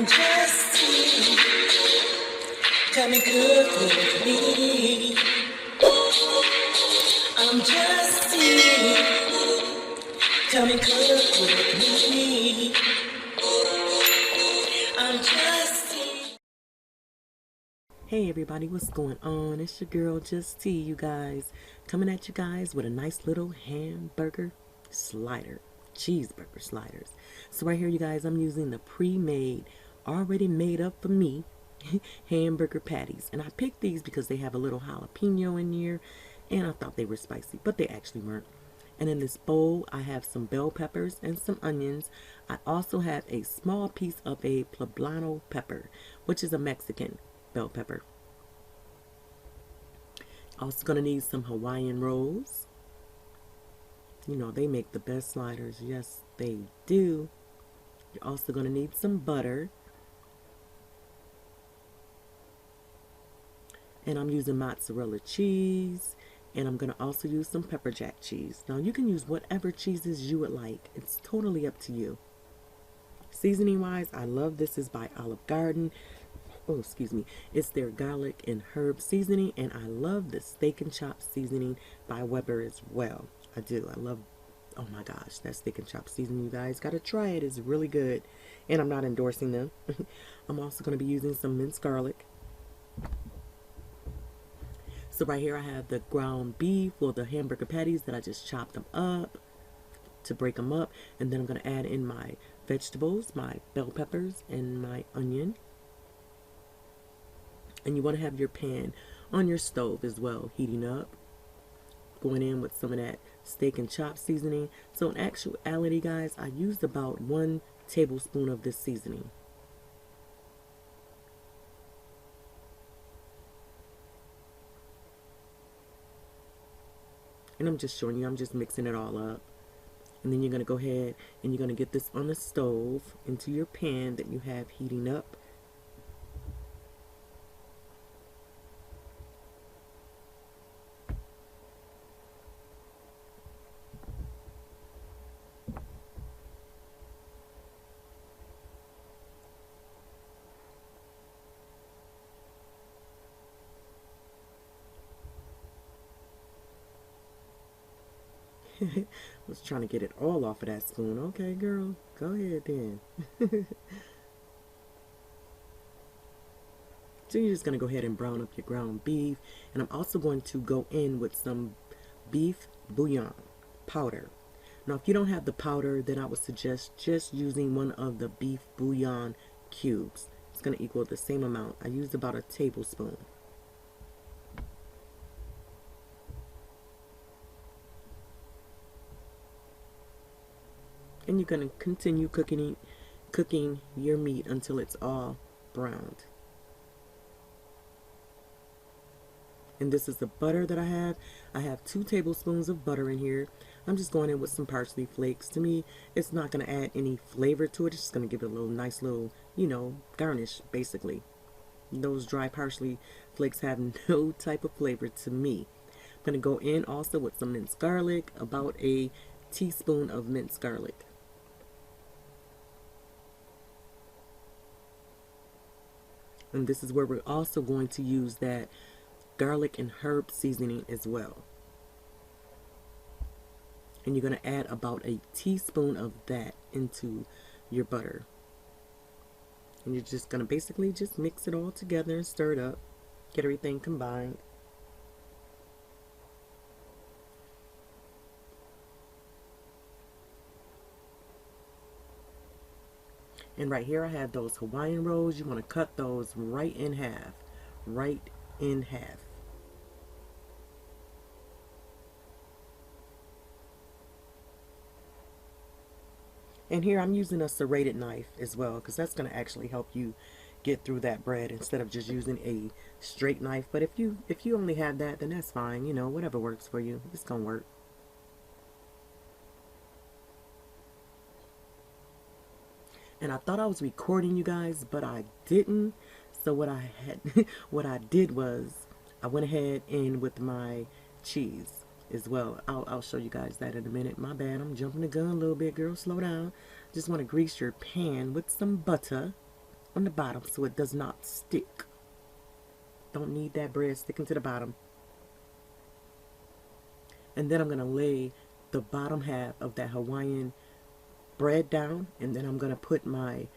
I'm just tea. Come and cook with me. I'm just tea. Come and cook with me. I'm just tea. Hey everybody, what's going on? It's your girl Just Tea, you guys. Coming at you guys with a nice little hamburger slider. Cheeseburger sliders. So right here, you guys, I'm using the pre-made, already made up for me, hamburger patties. And I picked these because they have a little jalapeno in here. And I thought they were spicy, but they actually weren't. And in this bowl, I have some bell peppers and some onions. I also have a small piece of a poblano pepper, which is a Mexican bell pepper. Also going to need some Hawaiian rolls. You know, they make the best sliders. Yes, they do. You're also going to need some butter. And I'm using mozzarella cheese. And I'm going to also use some pepper jack cheese. Now, you can use whatever cheeses you would like. It's totally up to you. Seasoning-wise, I love this is by Olive Garden. Oh, excuse me. It's their garlic and herb seasoning. And I love the steak and chop seasoning by Weber as well. I do. I love, oh my gosh, that steak and chop seasoning. You guys got to try it. It's really good. And I'm not endorsing them. I'm also going to be using some minced garlic. So right here I have the ground beef or the hamburger patties that I just chopped them up to break them up. And then I'm going to add in my vegetables, my bell peppers, and my onion. And you want to have your pan on your stove as well, heating up. Going in with some of that steak and chop seasoning. So in actuality, guys, I used about 1 tablespoon of this seasoning. And I'm just showing you, I'm just mixing it all up. And then you're going to go ahead and you're going to get this on the stove into your pan that you have heating up. I was trying to get it all off of that spoon. Okay, girl, go ahead then. So you're just going to go ahead and brown up your ground beef. And I'm also going to go in with some beef bouillon powder. Now, if you don't have the powder, then I would suggest just using one of the beef bouillon cubes. It's going to equal the same amount. I used about a tablespoon. And you're going to continue cooking your meat until it's all browned. And this is the butter that I have. I have 2 tablespoons of butter in here. I'm just going in with some parsley flakes. To me, it's not going to add any flavor to it. It's just going to give it a little nice little, you know, garnish, basically. Those dry parsley flakes have no type of flavor to me. I'm going to go in also with some minced garlic, about a teaspoon of minced garlic. And this is where we're also going to use that garlic and herb seasoning as well. And you're going to add about a teaspoon of that into your butter. And you're just going to basically just mix it all together and stir it up. Get everything combined. And right here I have those Hawaiian rolls. You want to cut those right in half. Right in half. And here I'm using a serrated knife as well, because that's going to actually help you get through that bread instead of just using a straight knife. But if you only have that, then that's fine. You know, whatever works for you, it's going to work. And I thought I was recording you guys, but I didn't. So what I did was I went ahead and with my cheese as well. I'll show you guys that in a minute. My bad, I'm jumping the gun a little bit, girl. Slow down. Just want to grease your pan with some butter. on the bottom so it does not stick. Don't need that bread sticking to the bottom. And then I'm going to lay the bottom half of that Hawaiian bread down, and then I'm going to put my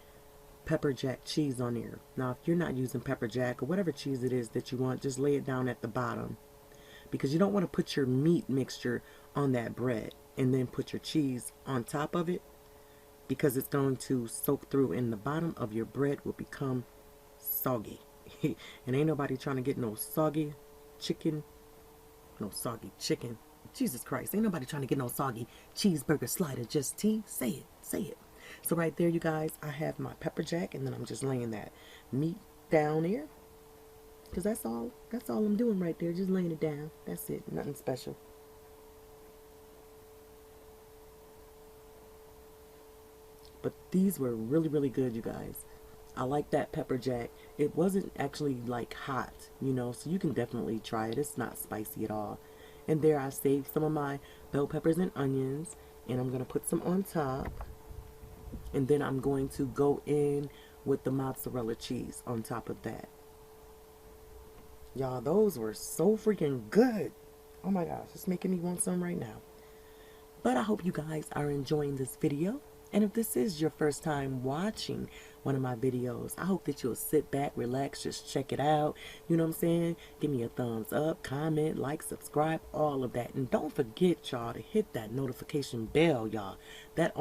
pepper jack cheese on there. Now, if you're not using pepper jack or whatever cheese it is that you want, just lay it down at the bottom, because you don't want to put your meat mixture on that bread and then put your cheese on top of it, because it's going to soak through and the bottom of your bread will become soggy. And ain't nobody trying to get no soggy chicken. No soggy chicken. Jesus Christ, ain't nobody trying to get no soggy cheeseburger slider. Just tea. Say it. Say it. So right there, you guys, I have my pepper jack, and then I'm just laying that meat down there. Because that's all I'm doing right there. Just laying it down. That's it. Nothing special. But these were really, really good, you guys. I like that pepper jack. It wasn't actually like hot, you know, so you can definitely try it. It's not spicy at all. And there I saved some of my bell peppers and onions, and I'm going to put some on top. And then I'm going to go in with the mozzarella cheese on top of that. Y'all, those were so freaking good. Oh my gosh, it's making me want some right now. But I hope you guys are enjoying this video. And if this is your first time watching one of my videos, I hope that you'll sit back, relax, just check it out. You know what I'm saying? Give me a thumbs up, comment, like, subscribe, all of that. And don't forget, y'all, to hit that notification bell, y'all. That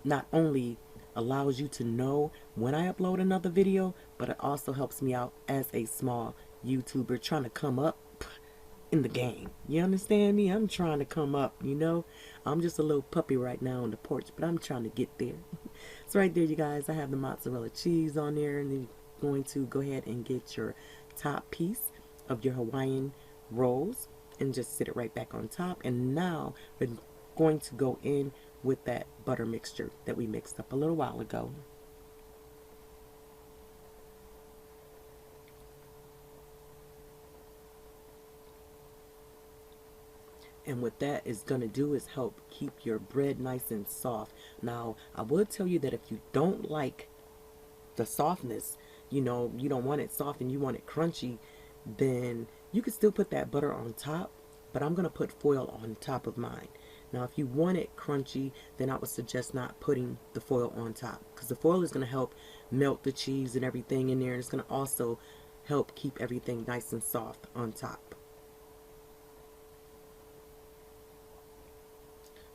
not only allows you to know when I upload another video, but it also helps me out as a small YouTuber trying to come up in the game. You understand me? I'm trying to come up, you know. I'm just a little puppy right now on the porch, but I'm trying to get there. So right there, you guys, I have the mozzarella cheese on there, and then you're going to go ahead and get your top piece of your Hawaiian rolls and just sit it right back on top. And now we're going to go in with that butter mixture that we mixed up a little while ago. And what that is going to do is help keep your bread nice and soft. Now, I would tell you that if you don't like the softness, you know, you don't want it soft and you want it crunchy, then you can still put that butter on top. But I'm going to put foil on top of mine. Now, if you want it crunchy, then I would suggest not putting the foil on top, because the foil is going to help melt the cheese and everything in there. And it's going to also help keep everything nice and soft on top.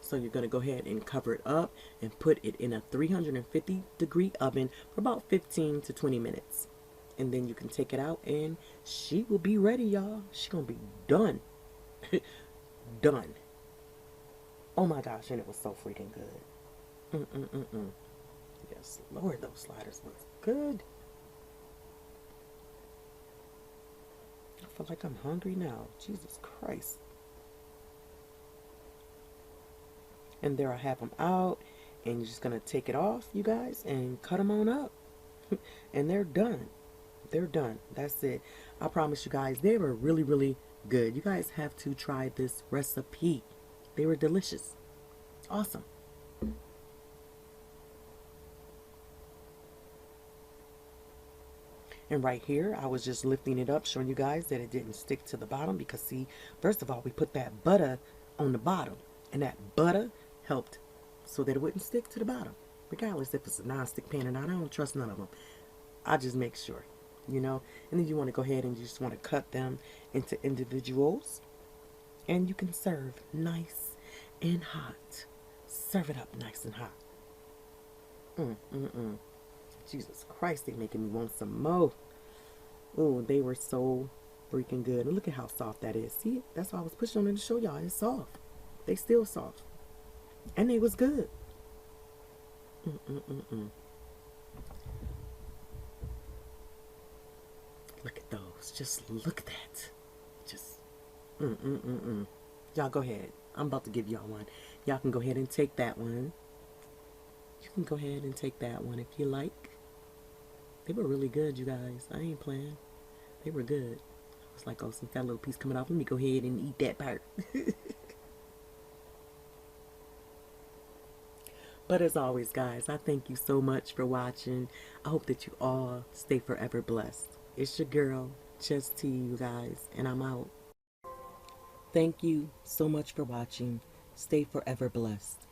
So you're going to go ahead and cover it up and put it in a 350-degree oven for about 15 to 20 minutes. And then you can take it out and she will be ready, y'all. She's going to be done. Done. Oh my gosh, and it was so freaking good. Yes, Lord, those sliders was good. I feel like I'm hungry now. Jesus Christ. And there I have them out, and you're just going to take it off, you guys, and cut them on up. And they're done. They're done. That's it. I promise you guys, they were really, really good. You guys have to try this recipe. They were delicious. Awesome. And right here, I was just lifting it up, showing you guys that it didn't stick to the bottom, because see, first of all, we put that butter on the bottom, and that butter helped so that it wouldn't stick to the bottom, regardless if it's a non-stick pan or not. I don't trust none of them. I just make sure, you know. And then you want to go ahead and you just want to cut them into individuals, and you can serve nice and hot. Serve it up nice and hot. Jesus Christ, they making me want some more. Oh, they were so freaking good. And look at how soft that is. See, that's why I was pushing on it to show y'all. It's soft. They still soft. And they was good. Look at those. Just look at that. Just Y'all go ahead. I'm about to give y'all one. Y'all can go ahead and take that one. You can go ahead and take that one if you like. They were really good, you guys. I ain't playing. They were good. I was like, oh, since that little piece coming off, let me go ahead and eat that part. But as always, guys, I thank you so much for watching. I hope that you all stay forever blessed. It's your girl, Just Tea, you guys, and I'm out. Thank you so much for watching. Stay forever blessed.